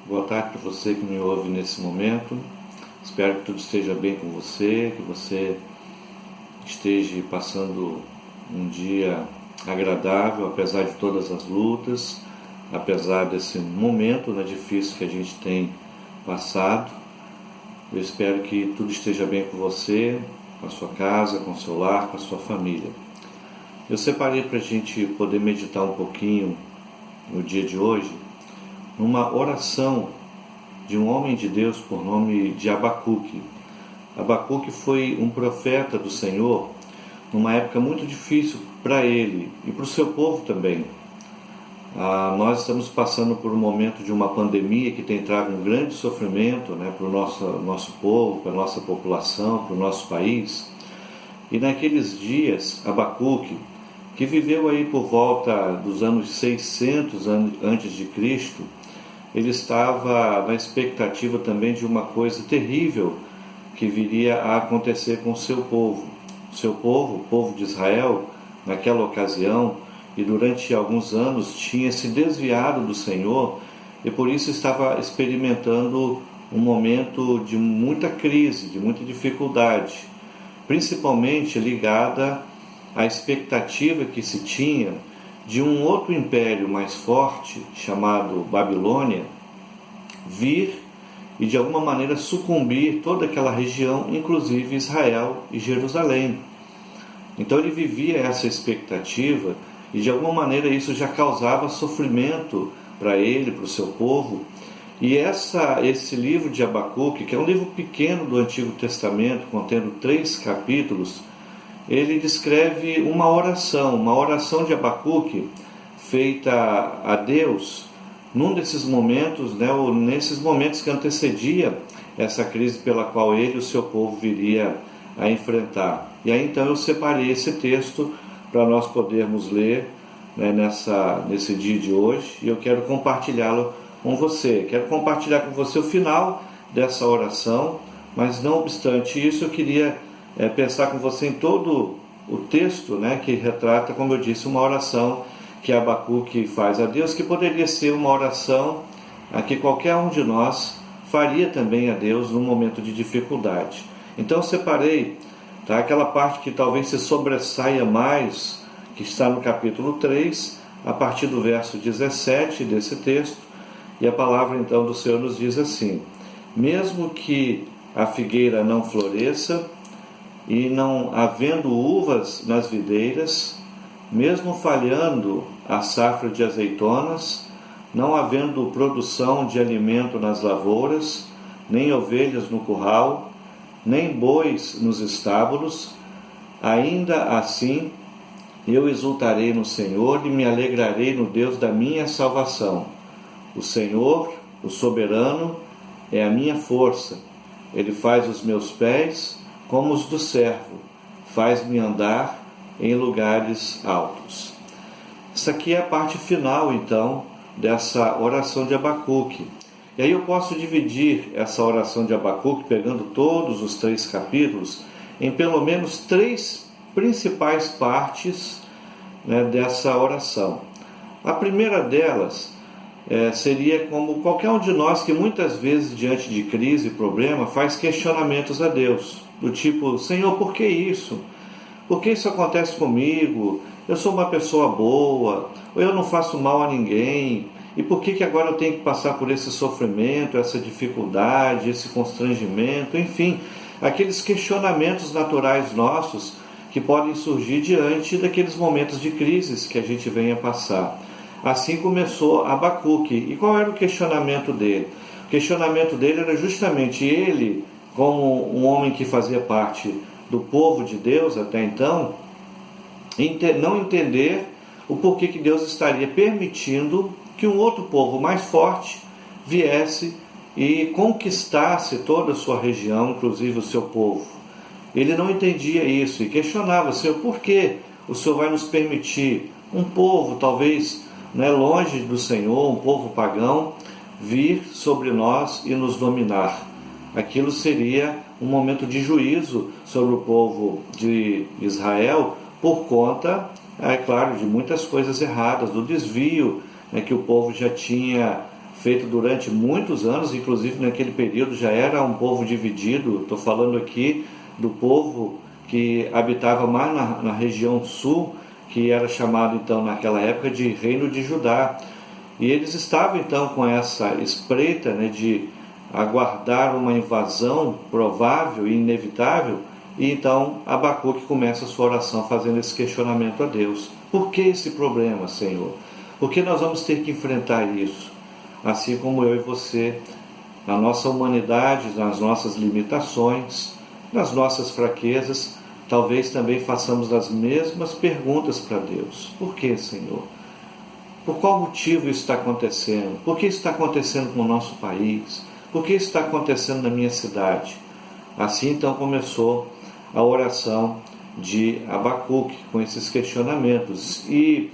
boa tarde para você que me ouve nesse momento. Espero que tudo esteja bem com você, que você esteja passando um dia agradável, apesar de todas as lutas, apesar desse momento difícil que a gente tem passado. Eu espero que tudo esteja bem com você, com a sua casa, com o seu lar, com a sua família. Eu separei para a gente poder meditar um pouquinho no dia de hoje, numa oração de um homem de Deus por nome de Abacuque. Abacuque foi um profeta do Senhor numa época muito difícil para ele e para o seu povo também. Nós estamos passando por um momento de uma pandemia que tem trago um grande sofrimento para o nosso povo, para a nossa população, para o nosso país. E naqueles dias, Abacuque, que viveu aí por volta dos anos 600 antes de Cristo, ele estava na expectativa também de uma coisa terrível que viria a acontecer com o seu povo. O seu povo, o povo de Israel, naquela ocasião e durante alguns anos tinha se desviado do Senhor e por isso estava experimentando um momento de muita crise, de muita dificuldade, principalmente ligada à expectativa que se tinha de um outro império mais forte, chamado Babilônia, vir e de alguma maneira sucumbir toda aquela região, inclusive Israel e Jerusalém. Então ele vivia essa expectativa e de alguma maneira isso já causava sofrimento para ele, para o seu povo. E esse livro de Abacuque, que é um livro pequeno do Antigo Testamento, contendo 3 capítulos, ele descreve uma oração de Abacuque feita a Deus num desses momentos, ou nesses momentos que antecedia essa crise pela qual ele e o seu povo viria a enfrentar. E aí então eu separei esse texto para nós podermos ler nesse dia de hoje, e eu quero compartilhá-lo com você. Quero compartilhar com você o final dessa oração, mas não obstante isso eu queria pensar com você em todo o texto que retrata, como eu disse, uma oração que Abacuque faz a Deus, que poderia ser uma oração que qualquer um de nós faria também a Deus num momento de dificuldade. Então eu separei aquela parte que talvez se sobressaia mais, que está no capítulo 3, a partir do verso 17 desse texto, e a palavra então do Senhor nos diz assim: mesmo que a figueira não floresça, e não havendo uvas nas videiras, mesmo falhando a safra de azeitonas, não havendo produção de alimento nas lavouras, nem ovelhas no curral, nem bois nos estábulos, ainda assim eu exultarei no Senhor e me alegrarei no Deus da minha salvação. O Senhor, o soberano, é a minha força. Ele faz os meus pés como os do servo, faz-me andar em lugares altos. Essa aqui é a parte final, então, dessa oração de Abacuque. E aí eu posso dividir essa oração de Abacuque, pegando todos os 3 capítulos, em pelo menos 3 principais partes dessa oração. A primeira delas seria como qualquer um de nós que muitas vezes, diante de crise e problema, faz questionamentos a Deus, do tipo: Senhor, por que isso? Por que isso acontece comigo? Eu sou uma pessoa boa, ou eu não faço mal a ninguém, e por que agora eu tenho que passar por esse sofrimento, essa dificuldade, esse constrangimento, enfim, aqueles questionamentos naturais nossos que podem surgir diante daqueles momentos de crises que a gente vem a passar. Assim começou Abacuque. E qual era o questionamento dele? O questionamento dele era justamente ele, como um homem que fazia parte do povo de Deus até então, não entender o porquê que Deus estaria permitindo que um outro povo mais forte viesse e conquistasse toda a sua região, inclusive o seu povo. Ele não entendia isso e questionava: Senhor, por que o Senhor vai nos permitir um povo, talvez longe do Senhor, um povo pagão, vir sobre nós e nos dominar? Aquilo seria um momento de juízo sobre o povo de Israel por conta, é claro, de muitas coisas erradas, do desvio que o povo já tinha feito durante muitos anos, inclusive naquele período já era um povo dividido. Estou falando aqui do povo que habitava mais na região sul, que era chamado então naquela época de Reino de Judá. E eles estavam então com essa espreita, né, de aguardar uma invasão provável e inevitável. E então Abacuque começa a sua oração fazendo esse questionamento a Deus. Por que esse problema, Senhor? Por que nós vamos ter que enfrentar isso? Assim como eu e você, na nossa humanidade, nas nossas limitações, nas nossas fraquezas, talvez também façamos as mesmas perguntas para Deus. Por que, Senhor? Por qual motivo isso está acontecendo? Por que isso está acontecendo com o nosso país? Por que isso está acontecendo na minha cidade? Assim então começou a oração de Abacuque, com esses questionamentos. E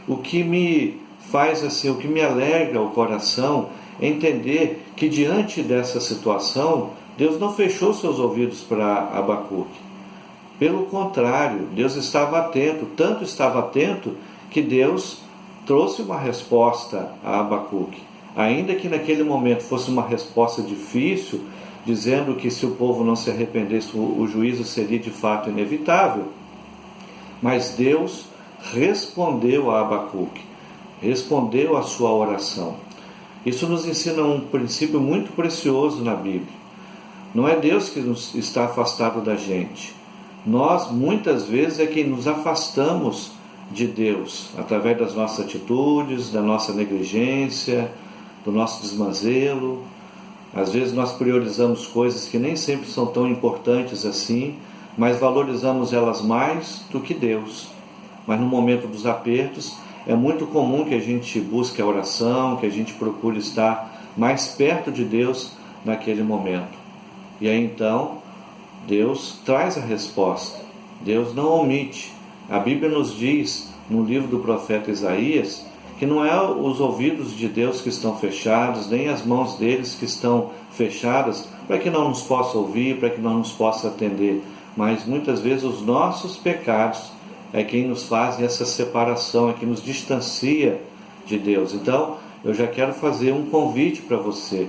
o que me faz assim, o que me alegra o coração é entender que diante dessa situação, Deus não fechou seus ouvidos para Abacuque. Pelo contrário, Deus estava atento, tanto estava atento que Deus trouxe uma resposta a Abacuque. Ainda que naquele momento fosse uma resposta difícil, dizendo que se o povo não se arrependesse, o juízo seria de fato inevitável. Mas Deus respondeu a Abacuque, respondeu à sua oração. Isso nos ensina um princípio muito precioso na Bíblia. Não é Deus que nos está afastado da gente. Nós, muitas vezes, é quem nos afastamos de Deus, através das nossas atitudes, da nossa negligência, do nosso desmazelo. Às vezes nós priorizamos coisas que nem sempre são tão importantes assim, mas valorizamos elas mais do que Deus. Mas no momento dos apertos, é muito comum que a gente busque a oração, que a gente procure estar mais perto de Deus naquele momento. E aí então, Deus traz a resposta. Deus não omite. A Bíblia nos diz, no livro do profeta Isaías, que não é os ouvidos de Deus que estão fechados, nem as mãos deles que estão fechadas, para que não nos possa ouvir, para que não nos possa atender. Mas muitas vezes os nossos pecados é quem nos faz essa separação, é quem nos distancia de Deus. Então, eu já quero fazer um convite para você.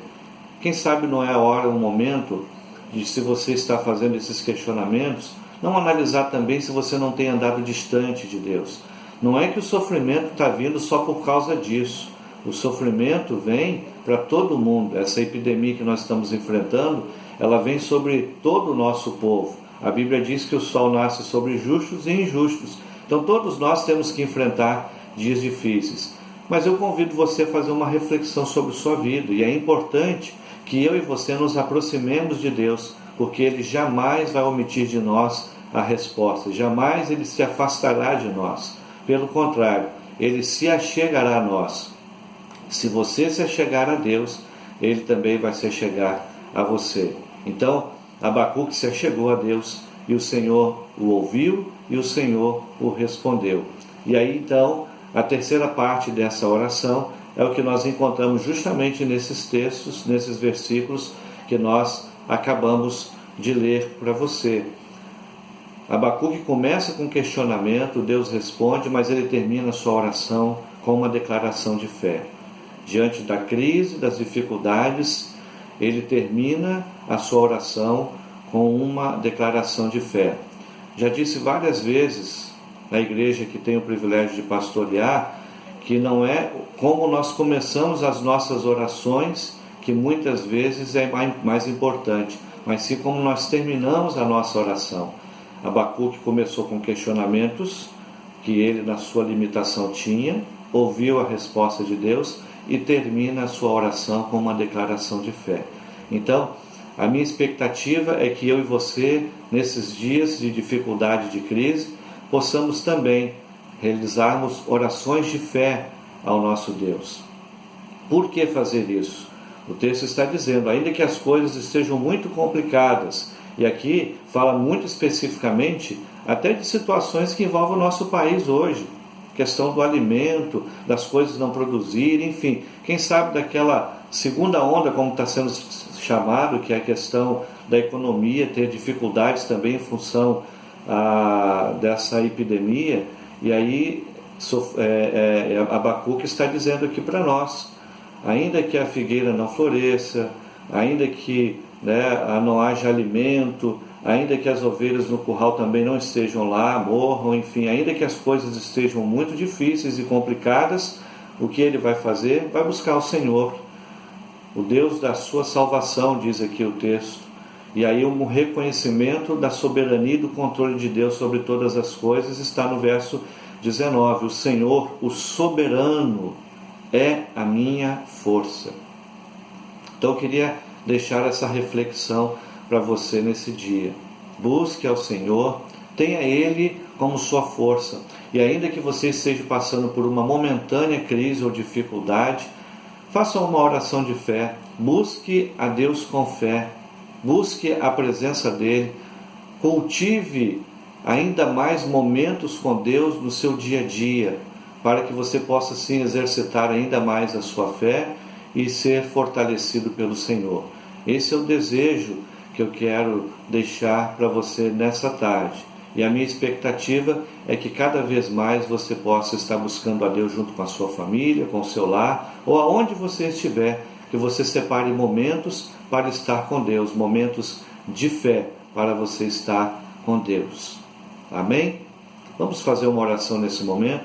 Quem sabe não é a hora, o momento, de, se você está fazendo esses questionamentos, não analisar também se você não tem andado distante de Deus. Não é que o sofrimento está vindo só por causa disso. O sofrimento vem para todo mundo. Essa epidemia que nós estamos enfrentando, ela vem sobre todo o nosso povo. A Bíblia diz que o sol nasce sobre justos e injustos. Então todos nós temos que enfrentar dias difíceis. Mas eu convido você a fazer uma reflexão sobre sua vida. E é importante que eu e você nos aproximemos de Deus, porque Ele jamais vai omitir de nós a resposta. Jamais Ele se afastará de nós. Pelo contrário, Ele se achegará a nós. Se você se achegar a Deus, Ele também vai se achegar a você. Então, Abacuque se achegou a Deus e o Senhor o ouviu e o Senhor o respondeu. E aí então, a terceira parte dessa oração é o que nós encontramos justamente nesses textos, nesses versículos que nós acabamos de ler para você. Abacuque começa com questionamento, Deus responde, mas ele termina a sua oração com uma declaração de fé. Diante da crise, das dificuldades, ele termina a sua oração com uma declaração de fé. Já disse várias vezes na igreja que tenho o privilégio de pastorear, que não é como nós começamos as nossas orações que muitas vezes é mais importante, mas sim como nós terminamos a nossa oração. Abacuque começou com questionamentos que ele, na sua limitação, tinha, ouviu a resposta de Deus e termina a sua oração com uma declaração de fé. Então, a minha expectativa é que eu e você, nesses dias de dificuldade, de crise, possamos também realizarmos orações de fé ao nosso Deus. Por que fazer isso? O texto está dizendo, ainda que as coisas estejam muito complicadas, e aqui fala muito especificamente até de situações que envolvem o nosso país hoje, questão do alimento, das coisas não produzirem, enfim, quem sabe daquela segunda onda, como está sendo chamado, que é a questão da economia, ter dificuldades também em função dessa epidemia. E aí Abacuque está dizendo aqui para nós, ainda que a figueira não floresça, ainda que não haja alimento, ainda que as ovelhas no curral também não estejam lá, morram, enfim, ainda que as coisas estejam muito difíceis e complicadas, o que ele vai fazer? Vai buscar o Senhor, o Deus da sua salvação, diz aqui o texto. E aí um reconhecimento da soberania e do controle de Deus sobre todas as coisas está no verso 19. O Senhor, o soberano, é a minha força. Então eu queria deixar essa reflexão para você nesse dia. Busque ao Senhor, tenha Ele como sua força. E ainda que você esteja passando por uma momentânea crise ou dificuldade, faça uma oração de fé. Busque a Deus com fé. Busque a presença dEle. Cultive ainda mais momentos com Deus no seu dia a dia, para que você possa sim exercitar ainda mais a sua fé e ser fortalecido pelo Senhor. Esse é o desejo que eu quero deixar para você nessa tarde. E a minha expectativa é que cada vez mais você possa estar buscando a Deus junto com a sua família, com o seu lar, ou aonde você estiver, que você separe momentos para estar com Deus, momentos de fé para você estar com Deus. Amém? Vamos fazer uma oração nesse momento?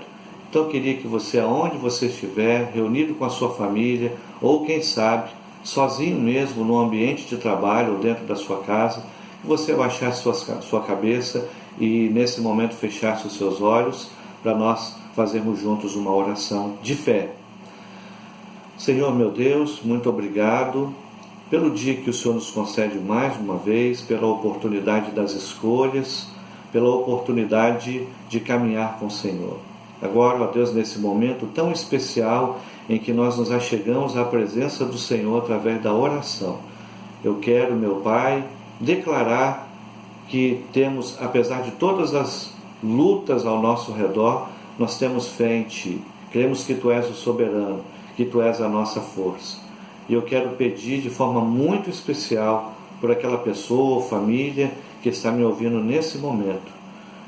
Então eu queria que você, aonde você estiver, reunido com a sua família, ou quem sabe, sozinho mesmo, no ambiente de trabalho ou dentro da sua casa, que você abaixasse sua cabeça e nesse momento fechasse os seus olhos para nós fazermos juntos uma oração de fé. Senhor meu Deus, muito obrigado pelo dia que o Senhor nos concede mais uma vez, pela oportunidade das escolhas, pela oportunidade de caminhar com o Senhor. Agora, ó Deus, nesse momento tão especial em que nós nos achegamos à presença do Senhor através da oração, eu quero, meu Pai, declarar que temos, apesar de todas as lutas ao nosso redor, nós temos fé em Ti. Cremos que Tu és o soberano, que Tu és a nossa força. E eu quero pedir de forma muito especial por aquela pessoa ou família que está me ouvindo nesse momento,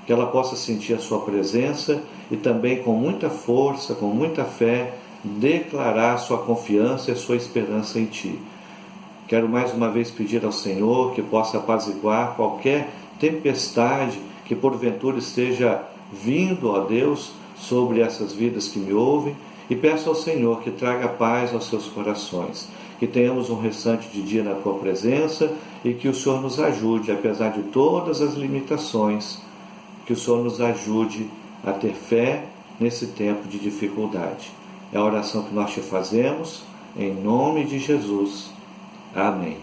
que ela possa sentir a Sua presença e também com muita força, com muita fé, declarar sua confiança e sua esperança em Ti. Quero mais uma vez pedir ao Senhor que possa apaziguar qualquer tempestade que porventura esteja vindo, ó Deus, sobre essas vidas que me ouvem, e peço ao Senhor que traga paz aos seus corações, que tenhamos um restante de dia na Tua presença e que o Senhor nos ajude, apesar de todas as limitações, que o Senhor nos ajude a ter fé nesse tempo de dificuldade. É a oração que nós te fazemos, em nome de Jesus. Amém.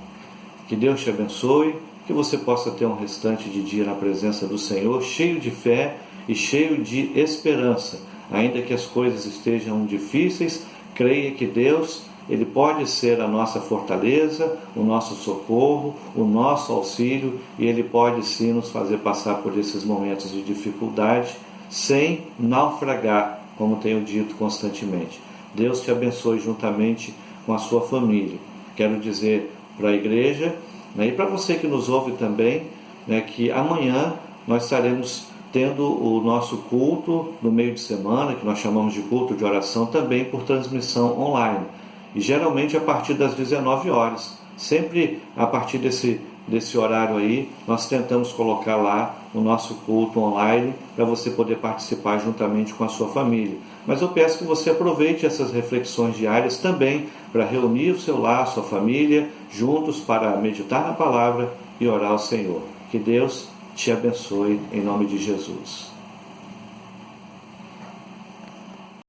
Que Deus te abençoe, que você possa ter um restante de dia na presença do Senhor, cheio de fé e cheio de esperança. Ainda que as coisas estejam difíceis, creia que Deus, Ele pode ser a nossa fortaleza, o nosso socorro, o nosso auxílio, e Ele pode sim nos fazer passar por esses momentos de dificuldade, sem naufragar, como tenho dito constantemente. Deus te abençoe juntamente com a sua família. Quero dizer para a igreja, e para você que nos ouve também, que amanhã nós estaremos tendo o nosso culto no meio de semana, que nós chamamos de culto de oração, também por transmissão online. E geralmente a partir das 19 horas. Sempre a partir desse horário aí, nós tentamos colocar lá o nosso culto online para você poder participar juntamente com a sua família. Mas eu peço que você aproveite essas reflexões diárias também para reunir o seu lar, a sua família, juntos para meditar na palavra e orar ao Senhor. Que Deus te abençoe em nome de Jesus.